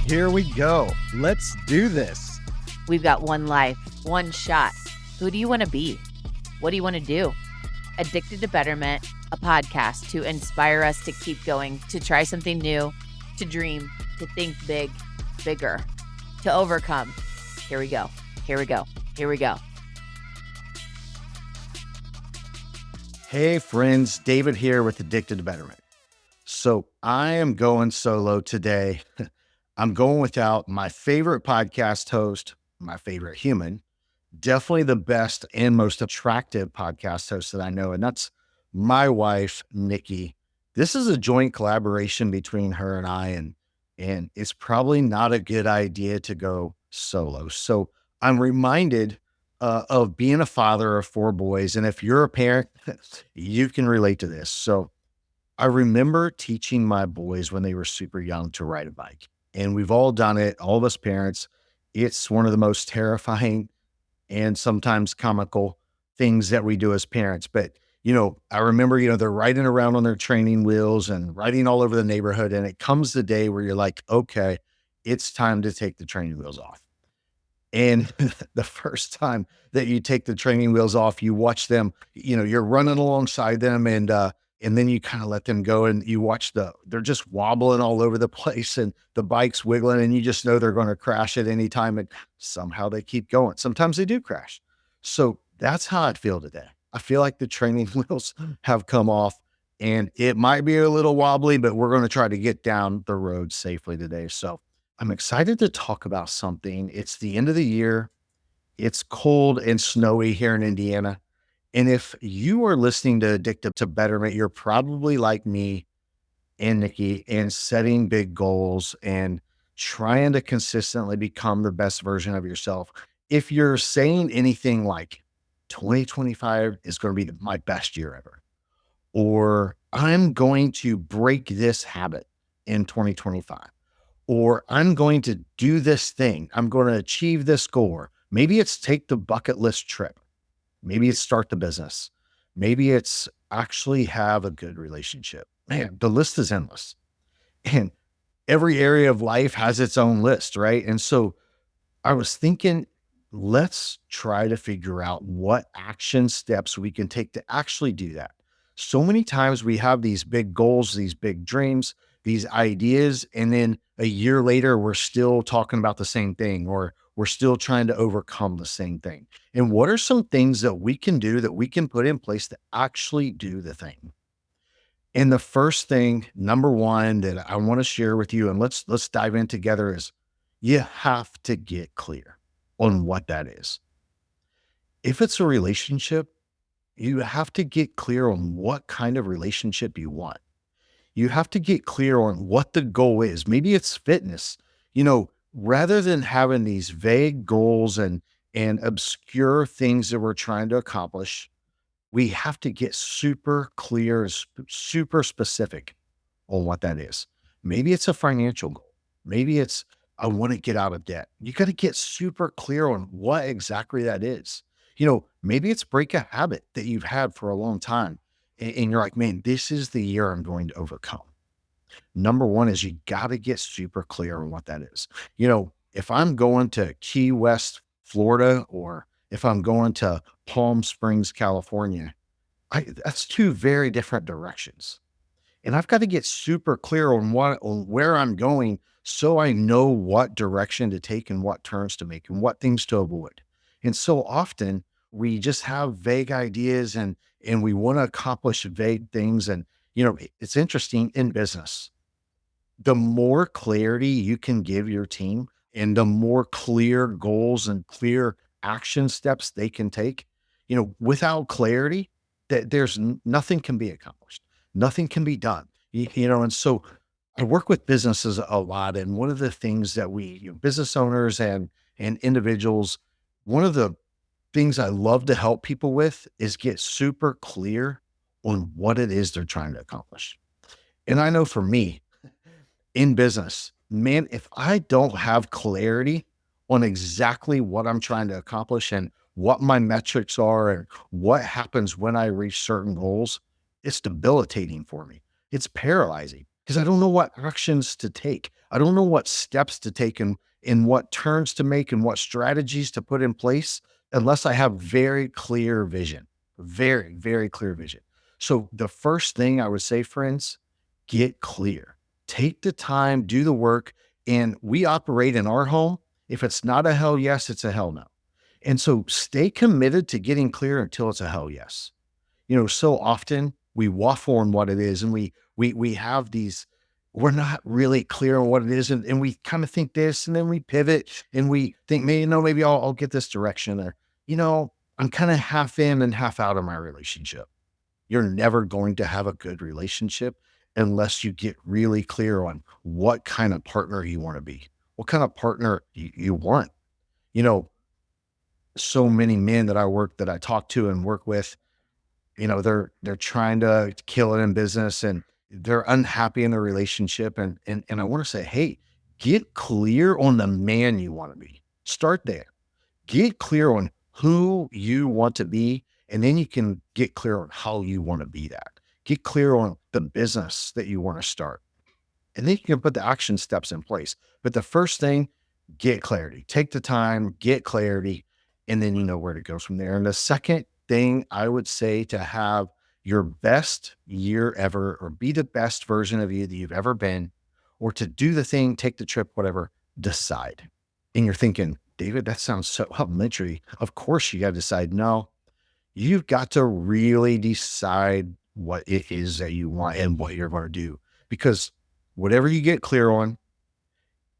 Here we go. Let's do this. We've got one life, one shot. Who do you want to be? What do you want to do? Addicted to Betterment, a podcast to inspire us to keep going, to try something new, to dream, to think big, bigger, to overcome. Here we go. Here we go. Here we go. Hey friends, David here with Addicted to Betterment. So I am going solo today. I'm going without my favorite podcast host, my favorite human, definitely the best and most attractive podcast host that I know, and that's my wife, Nikki. This is a joint collaboration between her and I, and it's probably not a good idea to go solo. So I'm reminded of being a father of 4 boys, and if you're a parent, you can relate to this. So I remember teaching my boys when they were super young to ride a bike. And we've all done it, all of us parents. It's one of the most terrifying and sometimes comical things that we do as parents. But, I remember, they're riding around on their training wheels and riding all over the neighborhood. And it comes the day where you're like, okay, it's time to take the training wheels off. And the first time that you take the training wheels off, you watch them, you're running alongside them and then you kind of let them go and you watch they're just wobbling all over the place and the bike's wiggling and you just know they're going to crash at any time. And somehow they keep going. Sometimes they do crash. So that's how I feel today. I feel like the training wheels have come off and it might be a little wobbly, but we're going to try to get down the road safely today. So I'm excited to talk about something. It's the end of the year. It's cold and snowy here in Indiana. And if you are listening to Addicted to Betterment, you're probably like me and Nikki and setting big goals and trying to consistently become the best version of yourself. If you're saying anything like 2025 is going to be my best year ever, or I'm going to break this habit in 2025, or I'm going to do this thing, I'm going to achieve this goal. Or maybe it's take the bucket list trip. Maybe it's start the business. Maybe it's actually have a good relationship. Man, the list is endless. And every area of life has its own list, right? And so I was thinking, let's try to figure out what action steps we can take to actually do that. So many times we have these big goals, these big dreams, these ideas, and then a year later, we're still talking about the same thing, or we're still trying to overcome the same thing. And what are some things that we can do that we can put in place to actually do the thing? And the first thing, number one, that I want to share with you, and let's dive in together, is you have to get clear on what that is. If it's a relationship, you have to get clear on what kind of relationship you want. You have to get clear on what the goal is. Maybe it's fitness. Rather than having these vague goals and obscure things that we're trying to accomplish, we have to get super clear and super specific on what that is. Maybe it's a financial goal. Maybe it's, I want to get out of debt. You got to get super clear on what exactly that is. Maybe it's break a habit that you've had for a long time. And you're like, man, this is the year I'm going to overcome. Number one is you got to get super clear on what that is. If I'm going to Key West, Florida, or if I'm going to Palm Springs, California, that's 2 very different directions. And I've got to get super clear on where I'm going so I know what direction to take and what turns to make and what things to avoid. And so often we just have vague ideas and we want to accomplish vague things. And, it's interesting in business. The more clarity you can give your team and the more clear goals and clear action steps they can take, without clarity, that there's nothing can be accomplished. Nothing can be done. And so I work with businesses a lot. And one of the things that business owners and individuals, one of the things I love to help people with is get super clear on what it is they're trying to accomplish. And I know for me in business, man, if I don't have clarity on exactly what I'm trying to accomplish and what my metrics are and what happens when I reach certain goals, it's debilitating for me. It's paralyzing. because I don't know what actions to take. I don't know what steps to take and what turns to make and what strategies to put in place unless I have very clear vision, very, very clear vision. So the first thing I would say, friends, get clear. Take the time, do the work. And we operate in our home. If it's not a hell yes, it's a hell no. And so stay committed to getting clear until it's a hell yes. So often we waffle on what it is, and we have these, we're not really clear on what it is, and we kind of think this, and then we pivot and we think, maybe I'll get this direction, or I'm kind of half in and half out of my relationship. You're never going to have a good relationship unless you get really clear on what kind of partner you want to be, what kind of partner you want. You know, so many men that I talk to and work with, they're trying to kill it in business and they're unhappy in a relationship. And I want to say, hey, get clear on the man you want to be. Start there. Get clear on who you want to be, and then you can get clear on how you want to be that. Get clear on the business that you want to start. And then you can put the action steps in place. But the first thing, get clarity. Take the time, get clarity, and then you know where to go from there. And the second thing I would say to have your best year ever, or be the best version of you that you've ever been, or to do the thing, take the trip, whatever, decide. And you're thinking, David, that sounds so elementary. Of course, you got to decide. No, you've got to really decide what it is that you want and what you're going to do. Because whatever you get clear on,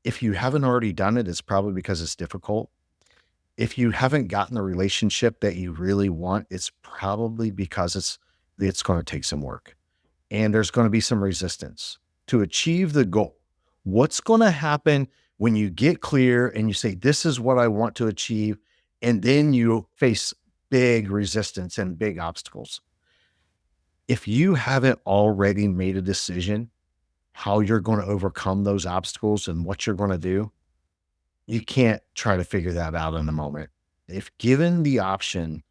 if you haven't already done it, it's probably because it's difficult. If you haven't gotten the relationship that you really want, it's probably because it's going to take some work and there's going to be some resistance to achieve the goal. What's going to happen when you get clear and you say, this is what I want to achieve, and then you face big resistance and big obstacles? If you haven't already made a decision how you're going to overcome those obstacles and what you're going to do, you can't try to figure that out in the moment. If given the option,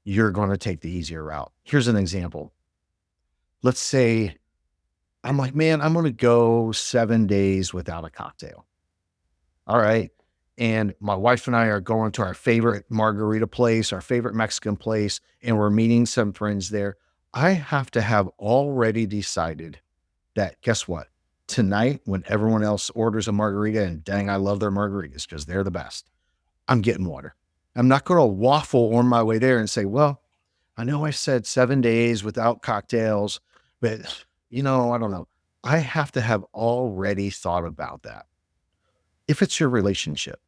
you're going to take the easier route. Here's an example. Let's say I'm like, man, I'm going to go 7 days without a cocktail. All right. And my wife and I are going to our favorite margarita place, our favorite Mexican place, and we're meeting some friends there. I have to have already decided that, guess what? Tonight, when everyone else orders a margarita, and dang, I love their margaritas because they're the best, I'm getting water. I'm not going to waffle on my way there and say, well, I know I said 7 days without cocktails, but I don't know. I have to have already thought about that. If it's your relationship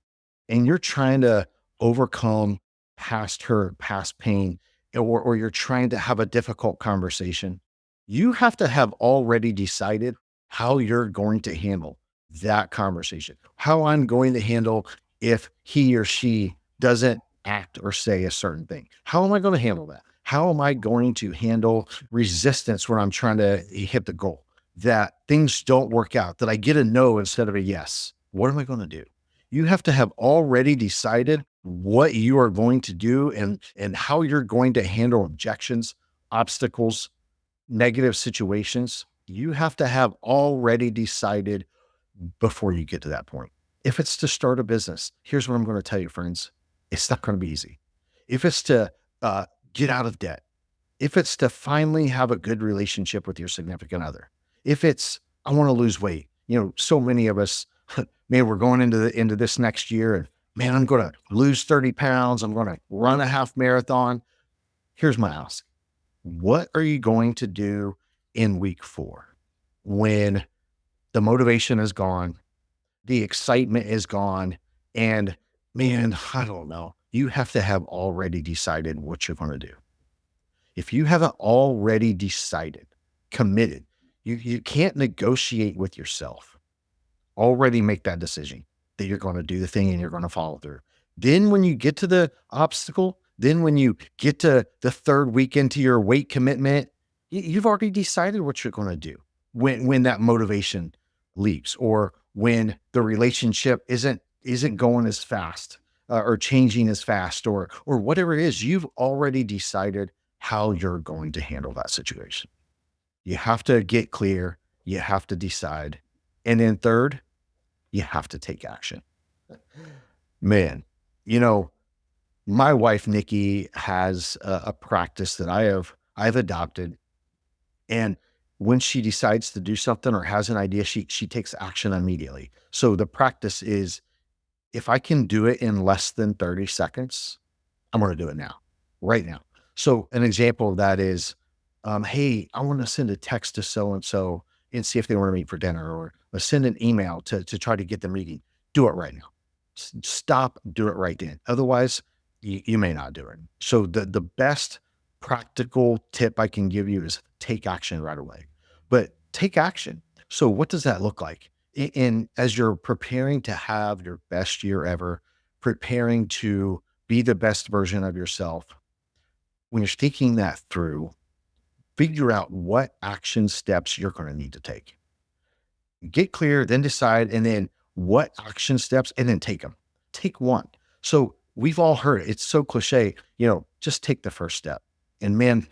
and you're trying to overcome past hurt, past pain, or you're trying to have a difficult conversation, you have to have already decided how you're going to handle that conversation, how I'm going to handle if he or she doesn't act or say a certain thing. How am I going to handle that? How am I going to handle resistance when I'm trying to hit the goal? That things don't work out, that I get a no instead of a yes. What am I going to do? You have to have already decided what you are going to do and how you're going to handle objections, obstacles, negative situations. You have to have already decided before you get to that point. If it's to start a business, here's what I'm going to tell you, friends. It's not going to be easy. If it's to get out of debt, if it's to finally have a good relationship with your significant other, if it's, I want to lose weight, so many of us, man, we're going into this next year and man, I'm going to lose 30 pounds. I'm going to run a half marathon. Here's my ask. What are you going to do in week 4 when the motivation is gone, the excitement is gone, and man, I don't know. You have to have already decided what you're going to do. If you haven't already decided, committed, you can't negotiate with yourself. Already make that decision that you're going to do the thing and you're going to follow through. Then when you get to the obstacle, then when you get to the 3rd week into your weight commitment, you've already decided what you're going to do when that motivation leaves, or when the relationship isn't going as fast, or changing as fast, or whatever it is. You've already decided how you're going to handle that situation. You have to get clear you have to decide. And then third, you have to take action. Man, you know, my wife, Nikki, has a practice that I've adopted. And when she decides to do something or has an idea, she takes action immediately. So the practice is if I can do it in less than 30 seconds, I'm going to do it now, right now. So an example of that is, hey, I want to send a text to so and so and see if they want to meet for dinner, or send an email to try to get the meeting. Do it right now. Stop. Do it right then. Otherwise, you may not do it. So the best practical tip I can give you is take action right away. But take action. So what does that look like? In as you're preparing to have your best year ever, preparing to be the best version of yourself. When you're thinking that through, figure out what action steps you're going to need to take. Get clear, then decide, and then what action steps, and then take them. Take one. So we've all heard it. It's so cliche, just take the first step. And man,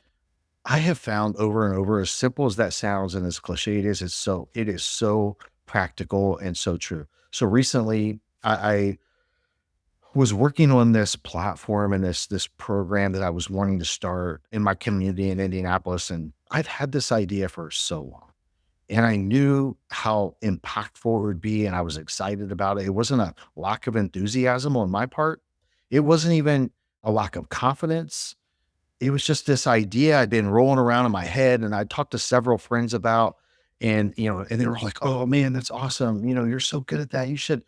I have found over and over, as simple as that sounds and as cliche it is so practical and so true. So recently, I was working on this platform and this program that I was wanting to start in my community in Indianapolis, and I've had this idea for so long. And I knew how impactful it would be, and I was excited about it. It wasn't a lack of enthusiasm on my part. It wasn't even a lack of confidence. It was just this idea I'd been rolling around in my head, and I talked to several friends about, and they were like, "Oh man, that's awesome. You're so good at that. You should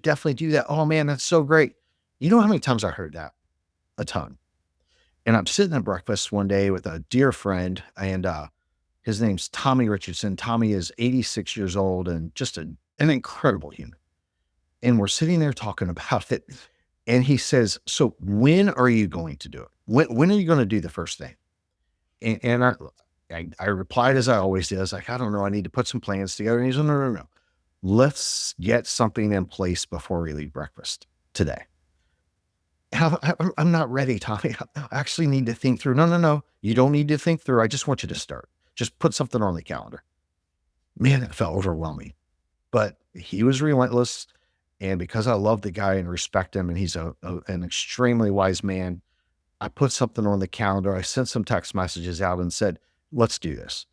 definitely do that. Oh man, that's so great." You know how many times I heard that? A ton. And I'm sitting at breakfast one day with a dear friend, and his name's Tommy Richardson. Tommy is 86 years old and just an incredible human. And we're sitting there talking about it. And he says, "So when are you going to do it? When are you going to do the first thing?" And I replied as I always do. I was like, "I don't know. I need to put some plans together." And he's like, "No, no, no. Let's get something in place before we leave breakfast today." And I'm not ready, Tommy. I actually need to think through. No, no, no. You don't need to think through. I just want you to start. Just put something on the calendar. Man, it felt overwhelming, but he was relentless. And because I love the guy and respect him, and he's an extremely wise man, I put something on the calendar. I sent some text messages out and said, "Let's do this."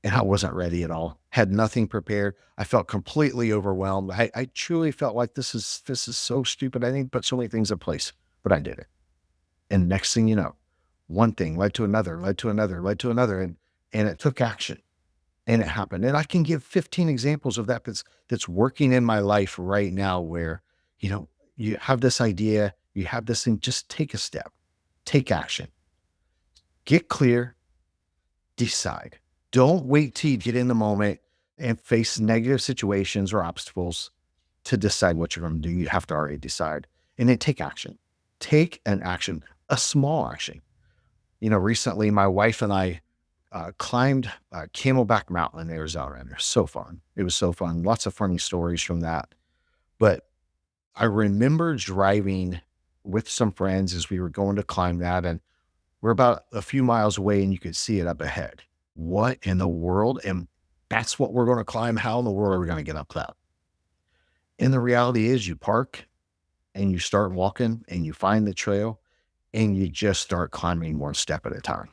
And I wasn't ready at all. Had nothing prepared. I felt completely overwhelmed. I truly felt like this is so stupid. I need to put so many things in place, but I did it. And next thing you know, one thing led to another, led to another, led to another, and it took action, and it happened. And I can give 15 examples of that that's working in my life right now, where you know you have this idea, you have this thing. Just take a step, take action, get clear, decide. Don't wait till you get in the moment and face negative situations or obstacles to decide what you're going to do. You have to already decide, and then take action. Take an action, a small action. Recently my wife and I climbed Camelback Mountain in Arizona, and it was so fun. It was so fun. Lots of funny stories from that. But I remember driving with some friends as we were going to climb that, and we're about a few miles away, and you could see it up ahead. What in the world? And that's what we're going to climb. How in the world are we going to get up that? And the reality is, you park and you start walking, and you find the trail, and you just start climbing one step at a time.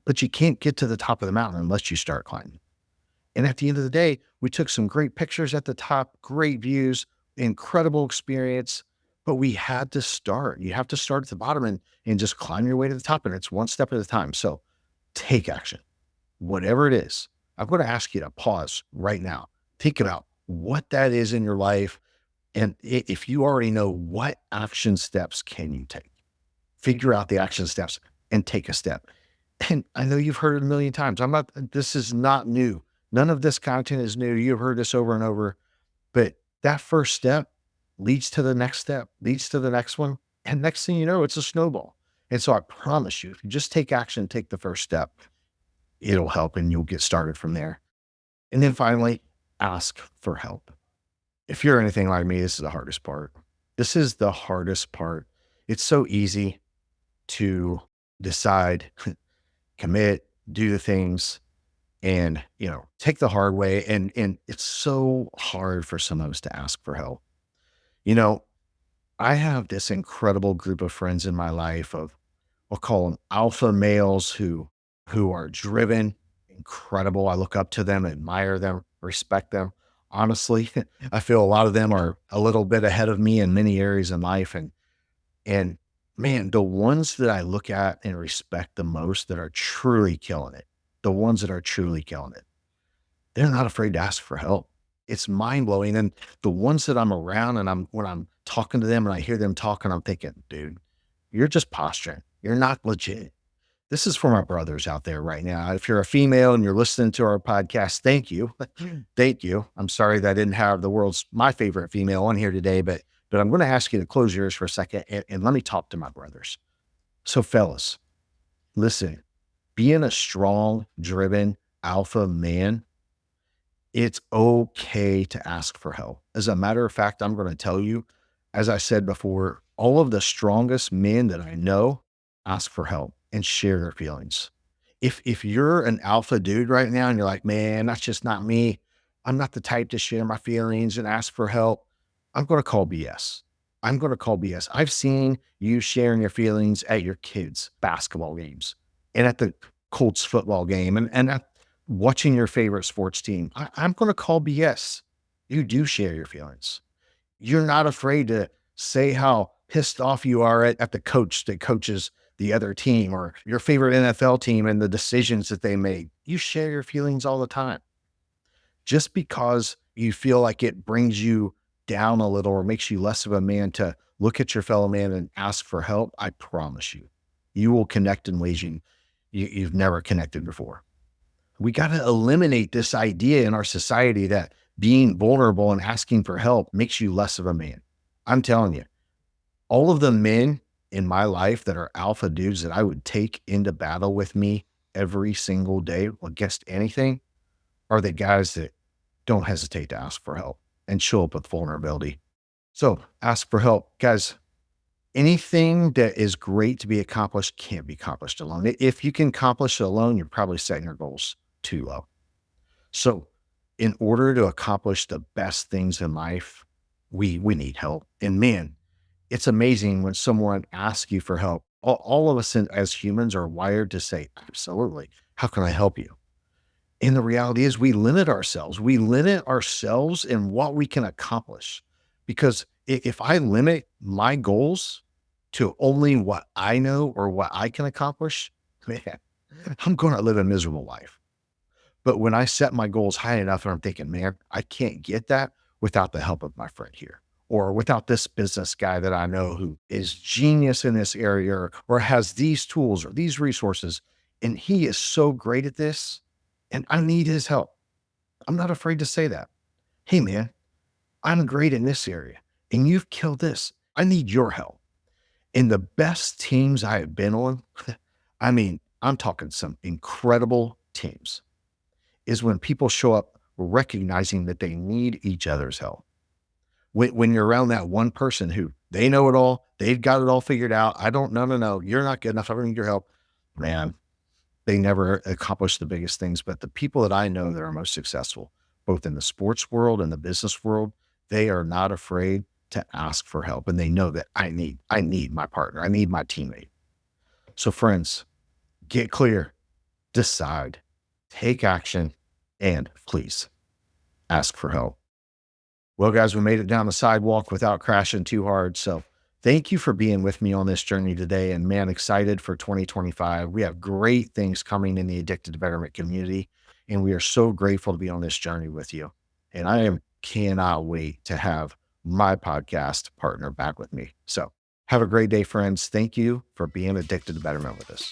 But you can't get to the top of the mountain unless you start climbing. And at the end of the day, we took some great pictures at the top, great views, incredible experience, but we had to start. You have to start at the bottom and just climb your way to the top. And it's one step at a time. So take action, whatever it is. I'm going to ask you to pause right now. Think about what that is in your life. And if you already know, what action steps can you take? Figure out the action steps and take a step. And I know you've heard it a million times. This is not new. None of this content is new. You've heard this over and over, but that first step leads to the next step, leads to the next one. And next thing you know, it's a snowball. And so I promise you, if you just take action, take the first step, it'll help and you'll get started from there. And then finally, ask for help. If you're anything like me, this is the hardest part. This is the hardest part. It's so easy to decide, commit, do the things, and, take the hard way. And it's so hard for some of us to ask for help. You know, I have this incredible group of friends in my life of, we'll call them alpha males who are driven, incredible. I look up to them, admire them, respect them. Honestly, I feel a lot of them are a little bit ahead of me in many areas in life. And man, the ones that I look at and respect the most that are truly killing it, the ones that are truly killing it, they're not afraid to ask for help. It's mind blowing. And the ones that I'm around and when I'm talking to them and I hear them talking, I'm thinking, dude, you're just posturing. You're not legit. This is for my brothers out there right now. If you're a female and you're listening to our podcast, thank you. Thank you. I'm sorry that I didn't have my favorite female on here today, but I'm going to ask you to close yours for a second and let me talk to my brothers. So fellas, listen, being a strong, driven alpha man, it's okay to ask for help. As a matter of fact, I'm going to tell you, as I said before, all of the strongest men that I know ask for help and share their feelings. If you're an alpha dude right now and you're like, man, that's just not me. I'm not the type to share my feelings and ask for help. I'm going to call BS. I'm going to call BS. I've seen you sharing your feelings at your kids' basketball games and at the Colts football game and at watching your favorite sports team. I'm going to call BS. You do share your feelings. You're not afraid to say how pissed off you are at the coach that coaches the other team or your favorite NFL team and the decisions that they made. You share your feelings all the time. Just because you feel like it brings you down a little or makes you less of a man to look at your fellow man and ask for help, I promise you, you will connect in ways you've never connected before. We got to eliminate this idea in our society that being vulnerable and asking for help makes you less of a man. I'm telling you, all of the men in my life that are alpha dudes that I would take into battle with me every single day against anything are the guys that don't hesitate to ask for help and show up with vulnerability. So ask for help, guys. Anything that is great to be accomplished can't be accomplished alone. If you can accomplish it alone, you're probably setting your goals too low. So in order to accomplish the best things in life, we need help. And man, it's amazing when someone asks you for help. All of us as humans are wired to say, absolutely. How can I help you? And the reality is we limit ourselves. We limit ourselves in what we can accomplish. Because if I limit my goals to only what I know or what I can accomplish, man, I'm going to live a miserable life. But when I set my goals high enough and I'm thinking, man, I can't get that without the help of my friend here, or without this business guy that I know who is genius in this area or has these tools or these resources, and he is so great at this, and I need his help. I'm not afraid to say that. Hey, man, I'm great in this area, and you've killed this. I need your help. In the best teams I have been on, I mean, I'm talking some incredible teams, is when people show up recognizing that they need each other's help. When you're around that one person who they know it all, they've got it all figured out. No, you're not good enough. I don't need your help. Man, they never accomplish the biggest things. But the people that I know that are most successful, both in the sports world and the business world, they are not afraid to ask for help. And they know that I need my partner. I need my teammate. So friends, get clear, decide, take action, and please ask for help. Well, guys, we made it down the sidewalk without crashing too hard. So thank you for being with me on this journey today. And man, excited for 2025. We have great things coming in the Addicted to Betterment community. And we are so grateful to be on this journey with you. And cannot wait to have my podcast partner back with me. So have a great day, friends. Thank you for being Addicted to Betterment with us.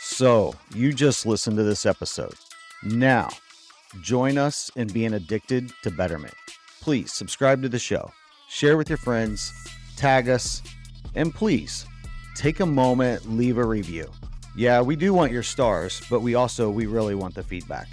So you just listened to this episode. Now, join us in being addicted to betterment. Please subscribe to the show, share with your friends, tag us, and please take a moment, leave a review. Yeah, we do want your stars, but we really want the feedback.